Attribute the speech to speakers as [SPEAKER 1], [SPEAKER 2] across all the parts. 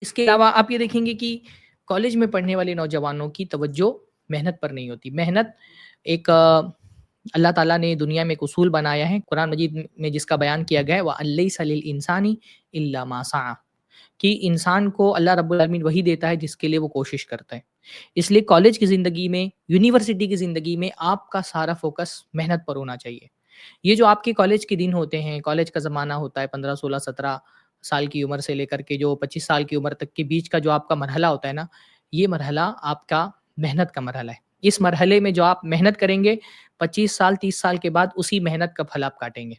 [SPEAKER 1] اس کے علاوہ آپ یہ دیکھیں گے کہ کالج میں پڑھنے والے نوجوانوں کی توجہ محنت پر نہیں ہوتی۔ محنت ایک اللہ تعالیٰ نے دنیا میں ایک اصول بنایا ہے، قرآن مجید میں جس کا بیان کیا گیا ہے وَأَن لَيْسَ لِلْإِنسَانِ إِلَّا مَا سَعَى، کہ انسان کو اللہ رب العالمین وہی دیتا ہے جس کے لیے وہ کوشش کرتا ہے۔ اس لیے کالج کی زندگی میں، یونیورسٹی کی زندگی میں آپ کا سارا فوکس محنت پر ہونا چاہیے۔ یہ جو آپ کے کالج کے دن ہوتے ہیں، کالج کا زمانہ ہوتا ہے 15 16 17 سال کی عمر سے لے کر کے جو 25 سال کی عمر تک کے بیچ کا جو آپ کا مرحلہ ہوتا ہے نا، یہ مرحلہ آپ کا محنت کا مرحلہ ہے۔ اس مرحلے میں جو آپ محنت کریں گے 25 سال 30 سال کے بعد اسی محنت کا پھل آپ کاٹیں گے۔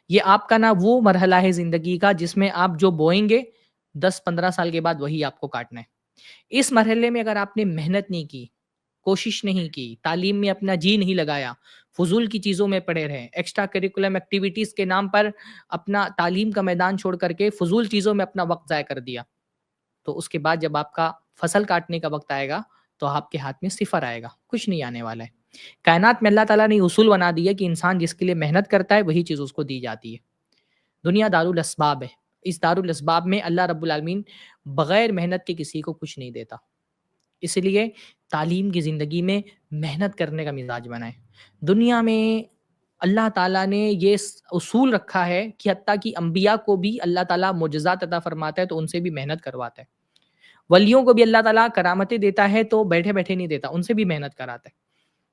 [SPEAKER 1] یہ آپ کا نا وہ مرحلہ ہے زندگی کا جس میں آپ جو بوئیں گے 10 15 سال کے بعد وہی آپ کو کاٹنا ہے۔ اس مرحلے میں اگر آپ نے محنت نہیں کی، کوشش نہیں کی، تعلیم میں اپنا جی نہیں لگایا، فضول کی چیزوں میں پڑے رہے، ایکسٹرا کریکولم ایکٹیویٹیز کے نام پر اپنا تعلیم کا میدان چھوڑ کر کے فضول چیزوں میں اپنا وقت ضائع کر دیا، تو اس کے بعد جب آپ کا فصل کاٹنے کا وقت آئے گا تو آپ کے ہاتھ میں صفر آئے گا، کچھ نہیں آنے والا ہے۔ کائنات میں اللہ تعالیٰ نے اصول بنا دیا کہ انسان جس کے لیے محنت کرتا ہے وہی چیز اس کو دی جاتی ہے۔ دنیا دارالاسباب ہے، اس دارالاسباب میں اللہ رب العالمین بغیر محنت کے کسی کو کچھ نہیں دیتا۔ اس لیے تعلیم کی زندگی میں محنت کرنے کا مزاج بنائیں۔ دنیا میں اللہ تعالیٰ نے یہ اصول رکھا ہے کہ حتیٰ کہ انبیاء کو بھی اللہ تعالیٰ معجزات عطا فرماتا ہے تو ان سے بھی محنت کرواتا ہے۔ ولیوں کو بھی اللہ تعالیٰ کرامتیں دیتا ہے تو بیٹھے بیٹھے نہیں دیتا، ان سے بھی محنت کراتا ہے۔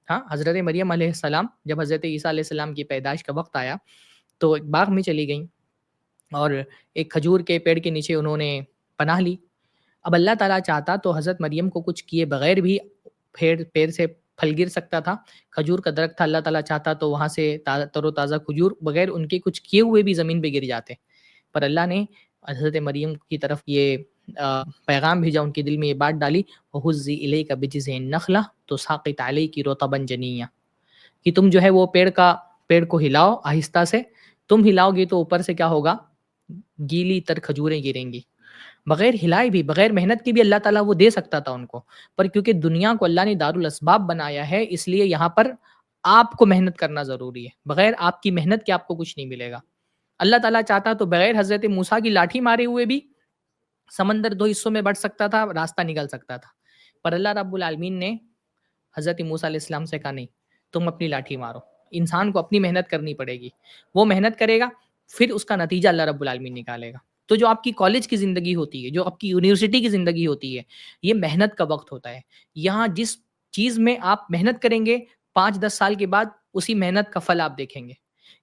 [SPEAKER 1] ہاں، حضرت مریم علیہ السلام جب حضرت عیسیٰ علیہ السلام کی پیدائش کا وقت آیا تو ایک باغ میں چلی گئیں اور ایک کھجور کے پیڑ کے نیچے انہوں نے پناہ لی۔ اب اللہ تعالیٰ چاہتا تو حضرت مریم کو کچھ کیے بغیر بھی پیڑ سے پھل گر سکتا تھا، کھجور کا درخت تھا، اللہ تعالیٰ چاہتا تو وہاں سے تر و تازہ کھجور بغیر ان کے کچھ کیے ہوئے بھی زمین پہ گر جاتے، پر اللہ نے حضرت مریم کی طرف یہ پیغام بھیجا، ان کے دل میں یہ بات ڈالی وَهُزِّي إِلَيْكَ بِجِذْعِ النَّخْلَةِ تُسَاقِطْ عَلَيْكِ رُطَبًا جَنِيًّا، کہ تم جو ہے وہ پیڑ کو ہلاؤ آہستہ سے، تم ہلاؤ گے تو اوپر سے کیا ہوگا، گیلی تر کھجوریں گریں گی۔ بغیر ہلائے بھی، بغیر محنت کے بھی اللہ تعالیٰ وہ دے سکتا تھا ان کو، پر کیونکہ دنیا کو اللہ نے دارالاسباب بنایا ہے اس لیے یہاں پر آپ کو محنت کرنا ضروری ہے۔ بغیر آپ کی محنت کے آپ کو کچھ نہیں ملے گا۔ اللہ تعالیٰ چاہتا تو بغیر حضرت موسیٰ کی لاٹھی مارے ہوئے بھی سمندر 2 حصوں میں بٹ سکتا تھا، راستہ نکل سکتا تھا، پر اللہ رب العالمین نے حضرت موسیٰ علیہ السلام سے کہا نہیں، تم اپنی لاٹھی مارو۔ انسان کو اپنی محنت کرنی پڑے گی، وہ محنت کرے گا پھر اس کا نتیجہ اللہ رب العالمین نکالے گا۔ تو جو آپ کی کالج کی زندگی ہوتی ہے، جو آپ کی یونیورسٹی کی زندگی ہوتی ہے، یہ محنت کا وقت ہوتا ہے۔ یہاں جس چیز میں آپ محنت کریں گے 5 10 سال کے بعد اسی محنت کا پھل آپ دیکھیں گے۔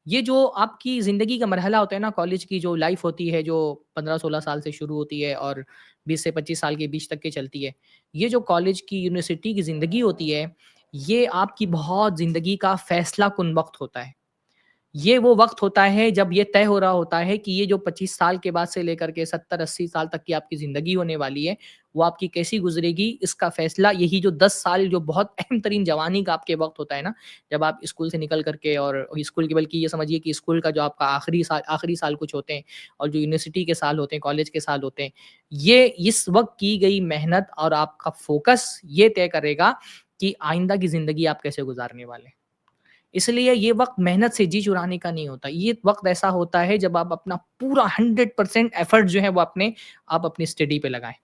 [SPEAKER 1] یہ جو آپ کی زندگی کا مرحلہ ہوتا ہے نا، کالج کی جو لائف ہوتی ہے جو 15 16 سال سے شروع ہوتی ہے اور 20 سے 25 سال کے بیچ تک کے چلتی ہے، یہ جو کالج کی یونیورسٹی کی زندگی ہوتی ہے، یہ آپ کی بہت زندگی کا فیصلہ کن وقت ہوتا ہے۔ یہ وہ وقت ہوتا ہے جب یہ طے ہو رہا ہوتا ہے کہ یہ جو 25 سال کے بعد سے لے کر کے 70 80 سال تک کی آپ کی زندگی ہونے والی ہے وہ آپ کی کیسی گزرے گی، اس کا فیصلہ یہی جو 10 سال جو بہت اہم ترین جوانی کا آپ کے وقت ہوتا ہے نا، جب آپ اسکول سے نکل کر کے، اور اسکول کی بلکہ یہ سمجھیے کہ اسکول کا جو آپ کا آخری سال کچھ ہوتے ہیں اور جو یونیورسٹی کے سال ہوتے ہیں، کالج کے سال ہوتے ہیں، یہ اس وقت کی گئی محنت اور آپ کا فوکس یہ طے کرے گا کہ آئندہ کی زندگی آپ کیسے گزارنے والے ہیں۔ اس لیے یہ وقت محنت سے جی چرانے کا نہیں ہوتا، یہ وقت ایسا ہوتا ہے جب آپ اپنا پورا 100% ایفرٹ جو ہے وہ آپ اپنی اسٹڈی پہ لگائیں،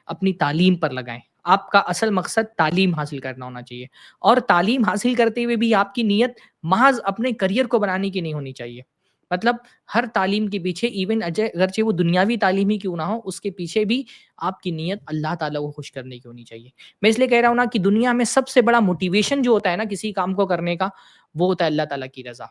[SPEAKER 1] اپنی تعلیم پر لگائیں۔ آپ کا اصل مقصد تعلیم حاصل کرنا ہونا چاہیے، اور تعلیم حاصل کرتے ہوئے بھی آپ کی نیت محض اپنے کریئر کو بنانے کی نہیں ہونی چاہیے۔ مطلب ہر تعلیم کے پیچھے، ایون اگرچہ وہ دنیاوی تعلیم ہی کیوں نہ ہو، اس کے پیچھے بھی آپ کی نیت اللہ تعالیٰ کو خوش کرنے کی ہونی چاہیے۔ میں اس لیے کہہ رہا ہوں نا کہ دنیا میں سب سے بڑا موٹیویشن جو ہوتا ہے نا کسی کام کو کرنے کا، وہ ہوتا ہے اللہ تعالیٰ کی رضا۔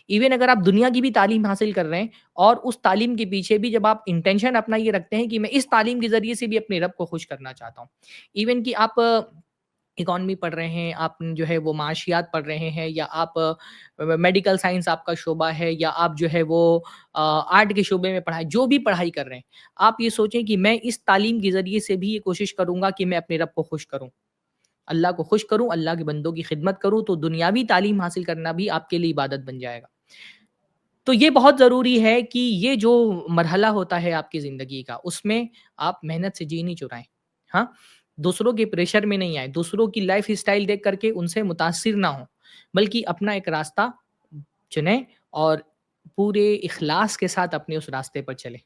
[SPEAKER 1] ایون اگر آپ دنیا کی بھی تعلیم حاصل کر رہے ہیں اور اس تعلیم کے پیچھے بھی جب آپ انٹینشن اپنا یہ رکھتے ہیں کہ میں اس تعلیم کے ذریعے سے بھی اپنے رب کو خوش کرنا چاہتا ہوں، ایون کہ آپ اکانومی پڑھ رہے ہیں، آپ جو ہے وہ معاشیات پڑھ رہے ہیں، یا آپ میڈیکل سائنس آپ کا شعبہ ہے، یا آپ جو ہے وہ آرٹ کے شعبے میں جو بھی پڑھائی کر رہے ہیں، آپ یہ سوچیں کہ میں اس تعلیم کے ذریعے سے بھی یہ کوشش کروں گا کہ میں اپنے رب کو خوش کروں، اللہ کو خوش کروں، اللہ کے بندوں کی خدمت کروں، تو دنیاوی تعلیم حاصل کرنا بھی آپ کے لیے عبادت بن جائے گا۔ تو یہ بہت ضروری ہے کہ یہ جو مرحلہ ہوتا ہے آپ کی زندگی کا، اس میں آپ محنت سے جی نہیں چرائیں۔ ہاں، دوسروں کے پریشر میں نہیں آئے، دوسروں کی لائف اسٹائل دیکھ کر کے ان سے متاثر نہ ہوں، بلکہ اپنا ایک راستہ چنیں اور پورے اخلاص کے ساتھ اپنے اس راستے پر چلیں۔